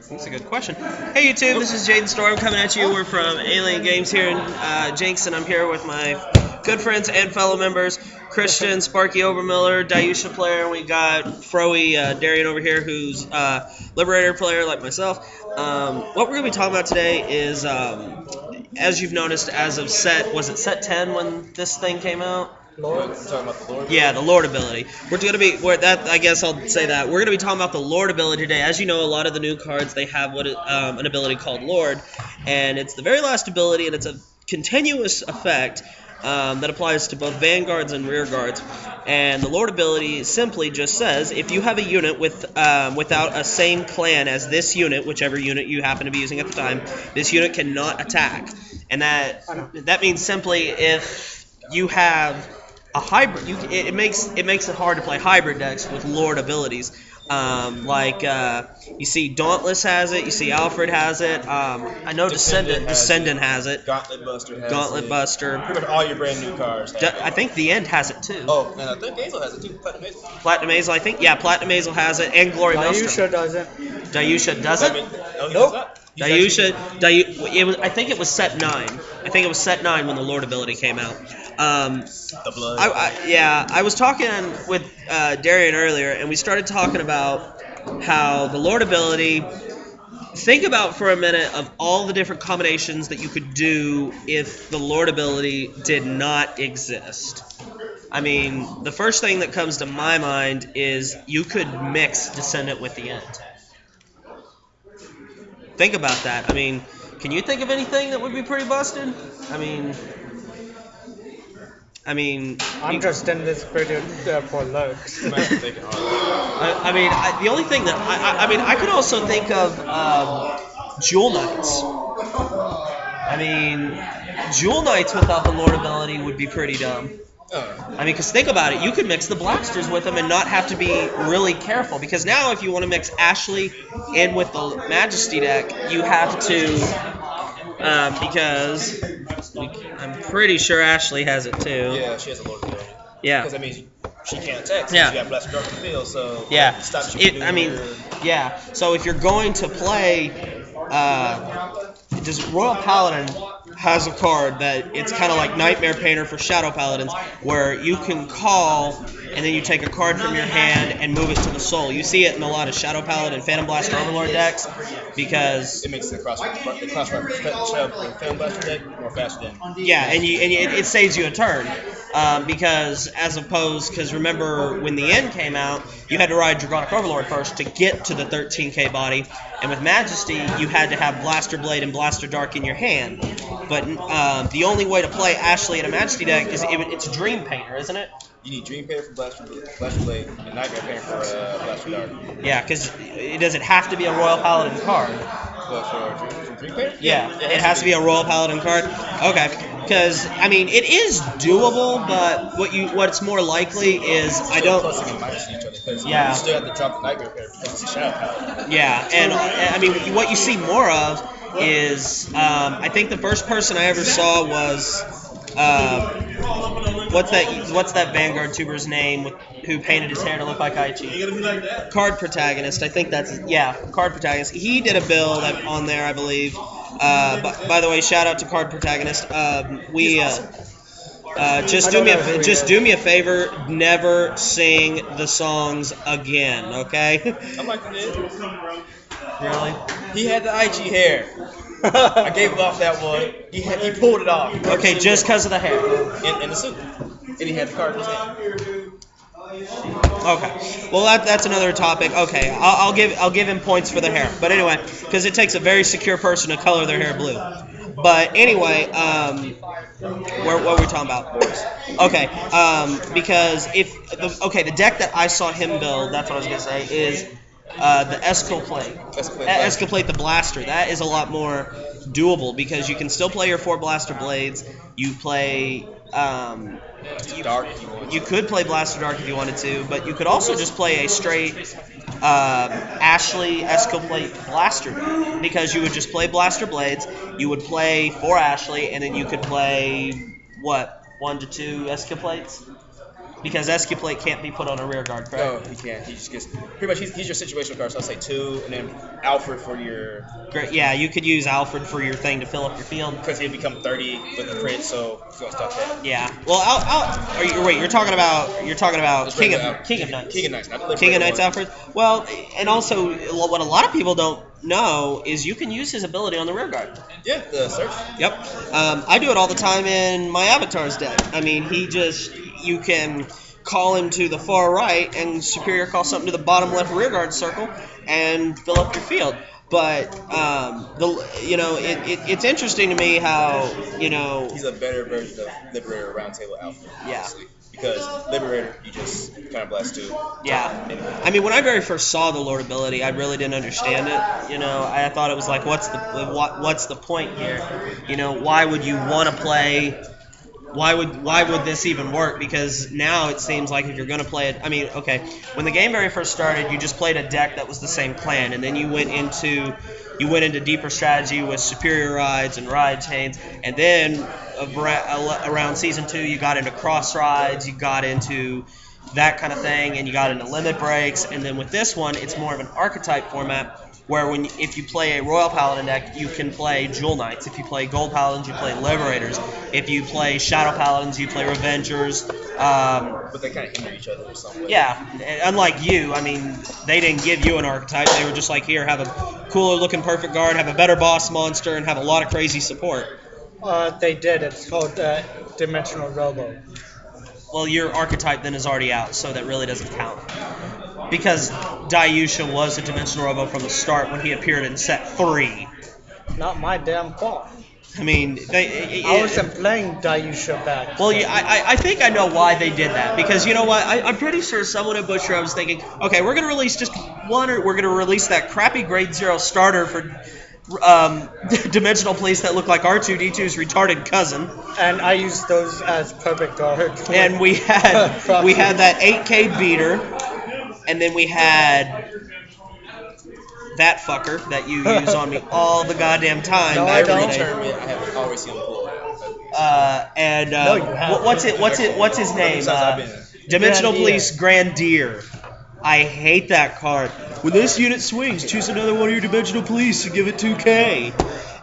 That's a good question. Hey YouTube, this is Jaden Storm coming at you. We're from Alien Games here in Jinx, and I'm here with my good friends and fellow members, Christian, Sparky Overmiller, Dayusha player, and we got Froey Darian over here, who's Liberator player like myself. What we're going to be talking about today is, as you've noticed, as of set 10 when this thing came out? Lord? You're talking about the Lord? Yeah, the Lord ability. I guess I'll say that. We're going to be talking about the Lord ability today. As you know, a lot of the new cards, they have an ability called Lord, and it's the very last ability, and it's a continuous effect that applies to both vanguards and rear guards. And the Lord ability simply just says, if you have a unit without a same clan as this unit, whichever unit you happen to be using at the time, this unit cannot attack. And that means simply if you have a hybrid, it makes it hard to play hybrid decks with Lord abilities. You see Dauntless has it, you see Alfred has it, I know Descendant has it. Gauntlet Buster has Gauntlet it. Buster. Pretty much all your brand new cards have I think The End has it too. Oh, and I think Hazel has it too. Platinum Hazel. Platinum Hazel, I think. Yeah, Platinum Hazel has it, and Glory Maelstrom. Dayusha doesn't. Dayusha doesn't? Nope. I think it was set 9. I think it was set 9 when the Lord ability came out. The blood. I was talking with Darian earlier, and we started talking about how the Lord ability. Think about for a minute of all the different combinations that you could do if the Lord ability did not exist. I mean, the first thing that comes to my mind is you could mix Descendant with The End. Think about that. I mean, can you think of anything that would be pretty busted? I'm just in this pretty for looks. The only thing that I could also think of Jewel Knights. Jewel Knights without the Lord ability would be pretty dumb. Because think about it, you could mix the blasters with them and not have to be really careful. Because now, if you want to mix Ashley in with the Majesty deck, you have to. Because I'm pretty sure Ashley has it too. Yeah, she has a Lord ability. Yeah. Because that means she can't attack. Yeah. She got Blaster Dark in the field, so yeah. Stops you from Yeah. So if you're going to play, just Royal Paladin has a card that it's kind of like Nightmare Painter for Shadow Paladins, where you can call and then you take a card from your hand and move it to the soul. You see it in a lot of Shadow Paladin and Phantom Blaster Overlord decks because it makes the crossfire Phantom Blaster deck more faster than. Yeah, and it saves you a turn. Because remember when The End came out, you had to ride Dragonic Overlord first to get to the 13k body, and with Majesty you had to have Blaster Blade and Blaster Dark in your hand. But the only way to play Ashley in a Majesty deck is it's Dream Painter, isn't it? You need Dream Painter for Blaster Blade and Nightmare Painter for Blaster Dark. Yeah, because does it have to be a Royal Paladin card? But for Dream Painter? Yeah, it has to be a Royal Paladin card. Okay. Because it is doable, but what's more likely is I don't. Plusing and minusing each other because yeah. You still have to drop the Nightmare Painter because it's a Shadow Paladin. Yeah, and what you see more of is I think the first person I ever saw was what's that Vanguard tuber's name who painted his hair to look like Aichi? Card Protagonist. I think Card Protagonist. He did a build on there, I believe. By the way, shout out to Card Protagonist. Just do me a favor. Never sing the songs again, okay? I'm like, really? He had the Aichi hair. I gave him off that one. He pulled it off. Okay, just because of the hair. In the suit, and he had the card in his hand. Okay, well that's another topic. Okay, I'll give him points for the hair. But anyway, because it takes a very secure person to color their hair blue. But anyway, what were we talking about? Okay, because the deck that I saw him build, that's what I was gonna say, is the Escalplate. Escalplate the Blaster. That is a lot more doable because you can still play your 4 Blaster Blades. You play. You could play Blaster Dark if you wanted to, but you could also just play a straight Ashley Escalplate Blaster deck because you would just play Blaster Blades. You would play 4 Ashley, and then you could play 1 to 2 Escalplates. Because Escuplate can't be put on a rear guard, correct? No, he can't. He just gets pretty much he's your situational card. So I'll say 2, and then Alfred for your Great. Yeah, you could use Alfred for your thing to fill up your field. because he'll become 30 with the crit, so he's gonna stop that. Yeah. Well, you're talking about Just King regular of Knights. King of Knights, not the King of Liberator Knights one. Alfred. Well, and also what a lot of people don't know is you can use his ability on the rear guard. Yeah, the search. Yep. I do it all the time in my Avatar's deck. I mean, you can call him to the far right and Superior call something to the bottom left rear guard circle and fill up your field. But it's interesting to me how He's a better version of Liberator Roundtable Alpha. Yeah. Honestly. Because Liberator, you just kind of blast too. Yeah. I mean, when I very first saw the Lord ability, I really didn't understand it. I thought it was like, what's the point here? Why would you want to play? Why would this even work? Because now it seems like if you're going to play it, I mean, okay, when the game very first started, you just played a deck that was the same clan, and then you went into deeper strategy with superior rides and ride chains, and then around season 2 you got into cross rides, you got into that kind of thing, and you got into limit breaks, and then with this one it's more of an archetype format where if you play a Royal Paladin deck, you can play Jewel Knights. If you play Gold Paladins, you play Liberators. If you play Shadow Paladins, you play Revengers. But they kind of hinder each other in some way. Yeah, unlike you, I mean, they didn't give you an archetype. They were just like, here, have a cooler looking perfect guard, have a better boss monster, and have a lot of crazy support. They did. It's called Dimensional Robo. Well, your archetype then is already out, so that really doesn't count. Because Dayusha was a Dimensional Robo from the start when he appeared in set 3. Not my damn fault. I mean, I wasn't playing Dayusha back. Well, yeah, I think I know why they did that. Because you know what? I'm pretty sure someone at Butcher, I was thinking, okay, we're going to release just one, or we're going to release that crappy grade 0 starter for Dimensional Police that look like R2-D2's retarded cousin. And I used those as perfect guard. And we had that 8K beater, and then we had that fucker that you use on me all the goddamn time. No, I every don't. day. Tournament, I have always seen him pull it. No, you haven't. What's his name? Since I've been there. Dimensional Grandier. Police Grandier. I hate that card. When this unit swings, choose another one of your Dimensional Police and give it 2K.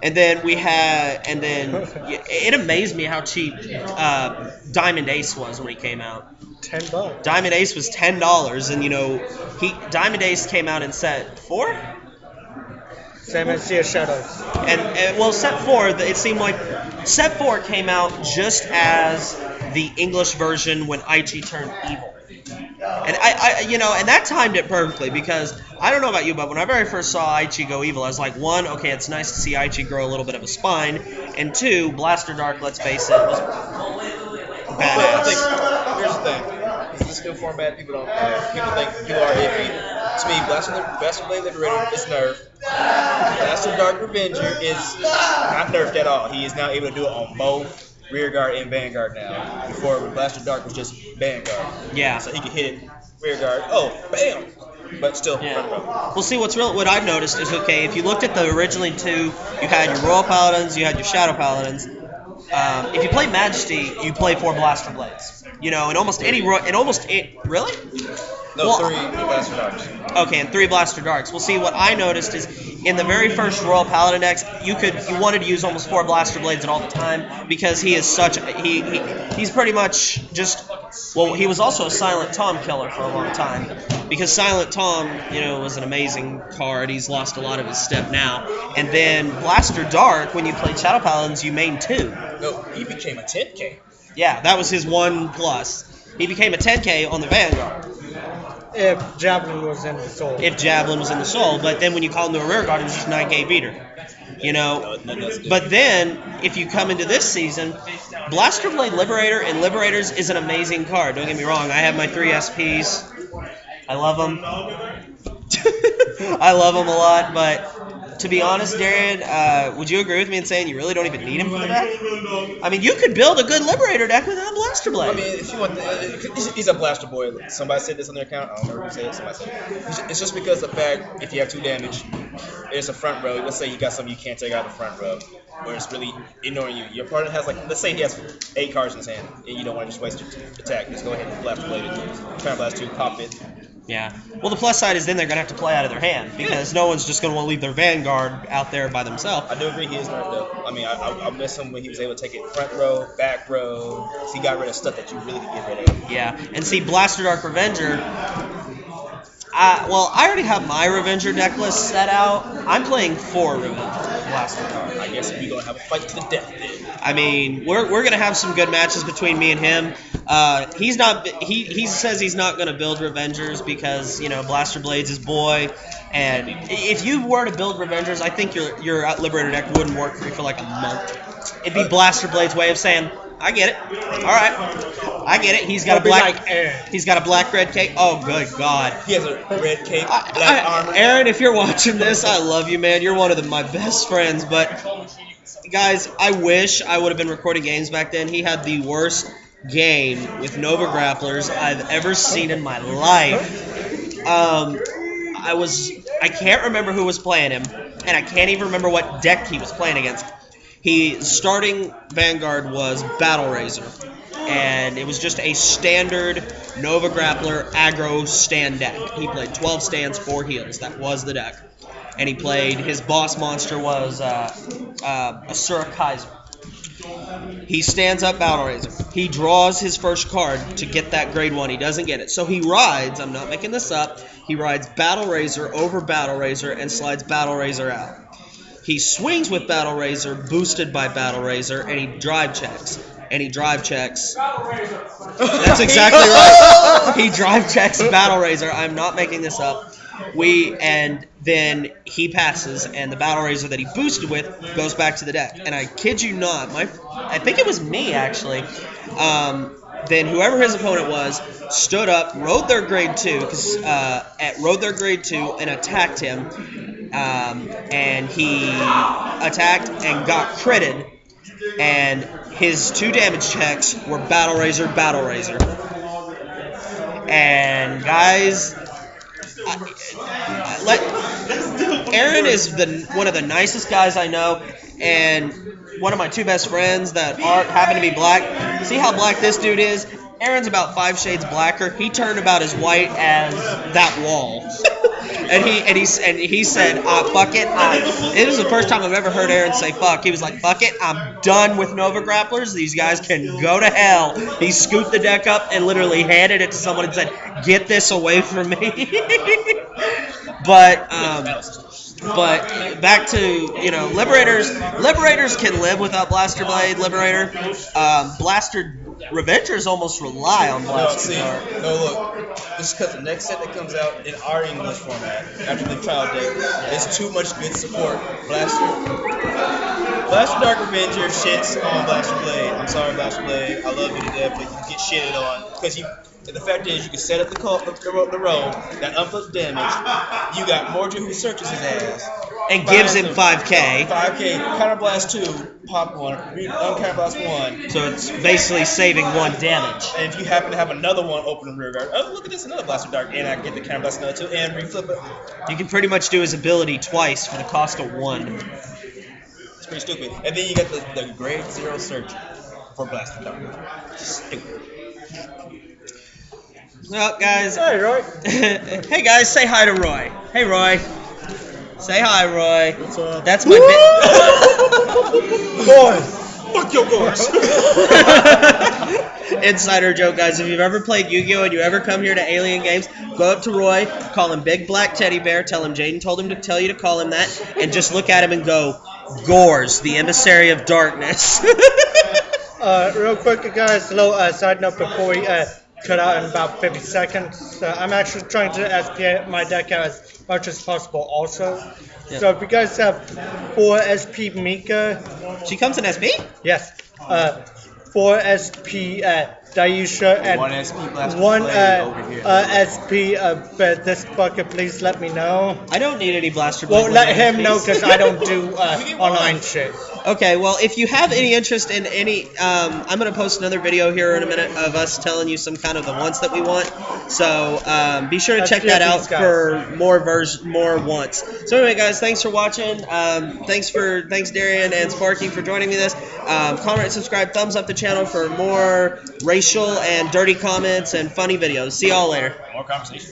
And then it amazed me how cheap Diamond Ace was when he came out. $10. Diamond Ace was $10, and Diamond Ace came out in set 4. Same as Sea of Shadows. And well, set 4, it seemed like set 4 came out just as the English version when Aichi turned evil. And and that timed it perfectly, because I don't know about you, but when I very first saw Aichi go evil, I was like, 1, okay, it's nice to see Aichi grow a little bit of a spine, and 2, Blaster Dark, let's face it, was But I badass. think here's the thing: this is a skill format. People think people are iffy. To me, Blaster Blade Liberator is nerfed. Blaster Dark Revenger is not nerfed at all. He is now able to do it on both Rear Guard and Vanguard now. Before Blaster Dark was just Vanguard. Yeah. So he could hit it Rear Guard. Oh, bam! But still, Yeah. front row. Well, see, what I've noticed is, okay, if you looked at the originally 2, you had your Royal Paladins, you had your Shadow Paladins. If you play Majesty, you play 4 Blaster Blades. In almost really? No, Well, 3 Blaster Darks. Okay, and 3 Blaster Darks. Well, see, what I noticed is in the very first Royal Paladin decks, you wanted to use almost 4 Blaster Blades at all the time, because he is he's pretty much just, well, he was also a Silent Tom killer for a long time, because Silent Tom, was an amazing card. He's lost a lot of his step now. And then Blaster Dark, when you played Shadow Paladins, you main 2. No, he became a 10K. Yeah, that was his 1+. He became a 10K on the Vanguard. If Javelin was in the soul. If Javelin was in the soul, but then when you call him to a rear guard, it was just 9K beater. But then, if you come into this season, Blaster Blade Liberator and Liberators is an amazing card. Don't get me wrong, I have my 3 SPs. I love them. I love them a lot, but to be honest, Darian, would you agree with me in saying you really don't even need him for the deck? I mean, you could build a good Liberator deck without Blaster Blade. I mean, if you want, he's a blaster boy. Somebody said this on their account. I don't remember who said it. Somebody said it. It's just because of the fact if you have 2 damage, it's a front row. Let's say you got something you can't take out the front row, where it's really ignoring you. Your partner has let's say he has 8 cards in his hand, and you don't want to just waste your attack. Just go ahead and blaster blade it. Try and blast 2, pop it. Yeah. Well, the plus side is then they're going to have to play out of their hand because no one's just going to want to leave their Vanguard out there by themselves. I do agree he is nerfed though. I mean, I miss him when he was able to take it front row, back row. So he got rid of stuff that you really could get rid of. Yeah. And see, Blaster Dark Revenger, I already have my Revenger deck list set out. I'm playing 4 Revenger Blaster Dark. I guess we're going to have a fight to the death then. I mean, we're going to have some good matches between me and him. He says he's not going to build Revengers because, Blaster Blade's his boy. And if you were to build Revengers, I think your Liberator deck wouldn't work for you for like a month. It'd be Blaster Blade's way of saying, I get it. All right. I get it. He's got a black red cape. Oh, good God. He has a red cape, black armor. Aaron, if you're watching this, I love you, man. You're one of my best friends. But, guys, I wish I would have been recording games back then. He had the worst game with Nova Grapplers I've ever seen in my life. I can't remember who was playing him, and I can't even remember what deck he was playing against. His starting Vanguard was Battle Razor, and it was just a standard Nova Grappler aggro stand deck. He played 12 stands, 4 heals. That was the deck. And he played, his boss monster was Asura Kaiser. He stands up Battle Razor. He draws his first card to get that grade 1. He doesn't get it. So he rides, I'm not making this up, he rides Battle Razor over Battle Razor and slides Battle Razor out. He swings with Battle Razor, boosted by Battle Razor, and he drive checks. And he drive checks. That's exactly right. He drive checks Battle Razor. I'm not making this up. And then he passes, and the Battle Razor that he boosted with goes back to the deck. And I kid you not, I think it was me actually. Then whoever his opponent was stood up, rode their grade 2, and attacked him. And he attacked and got critted, and his 2 damage checks were Battle Razor, Battle Razor. And guys, Aaron is one of the nicest guys I know, and one of my 2 best friends that happen to be black. See how black this dude is? Aaron's about 5 shades blacker. He turned about as white as that wall. And he said, fuck it. It was the first time I've ever heard Aaron say fuck. He was like, fuck it, I'm done with Nova Grapplers. These guys can go to hell. He scooped the deck up and literally handed it to someone and said, get this away from me. But back to, Liberators can live without Blaster Blade, Liberator. Blaster Revengers almost rely on Blaster Dark. No, look. This is because the next set that comes out in our English format, after the trial date, is too much good support. Blaster Dark Revenger shits on Blaster Blade. I'm sorry, Blaster Blade. I love you to death, but you get shitted on. Because the fact is, you can set up the roll that unflips damage. You got Mordred who searches his ass. And gives him 5k. 5k, counterblast 2, pop 1, uncounterblast 1. So it's basically saving 1 damage. And if you happen to have another one open in rear guard, oh, look at this, another Blaster Dark, and I get the counterblast another 2, and reflip it. You can pretty much do his ability twice for the cost of 1. It's pretty stupid. And then you get the grade 0 search for Blaster Dark. Stupid. Well, guys. Hey, Roy. Hey, guys, say hi to Roy. Hey, Roy. Say hi, Roy. What's up? That's my Boys. Fuck your gourds. Insider joke, guys. If you've ever played Yu-Gi-Oh! And you ever come here to Alien Games, go up to Roy, call him Big Black Teddy Bear, tell him Jaden told him to tell you to call him that, and just look at him and go, Gores, the emissary of darkness. Real quick, guys, a little side note before we cut out in about 50 seconds. I'm actually trying to SP my deck out as much as possible also. Yep. So if you guys have 4 SP Mika... She comes in SP? Yes. 4 SP Dayusha, and One SP Blaster one Blade over here. SP of this fucker. Please let me know. I don't need any blaster blade. Well, let him know SPs. because I don't do online shit. Okay, well, if you have any interest in any, I'm going to post another video here in a minute of us telling you some kind of the wants that we want. So be sure to check that out for more wants. So anyway, guys, thanks for watching. Thanks Darian and Sparky for joining me this. Comment, subscribe, thumbs up the channel for more racial and dirty comments and funny videos. See y'all later. More conversation.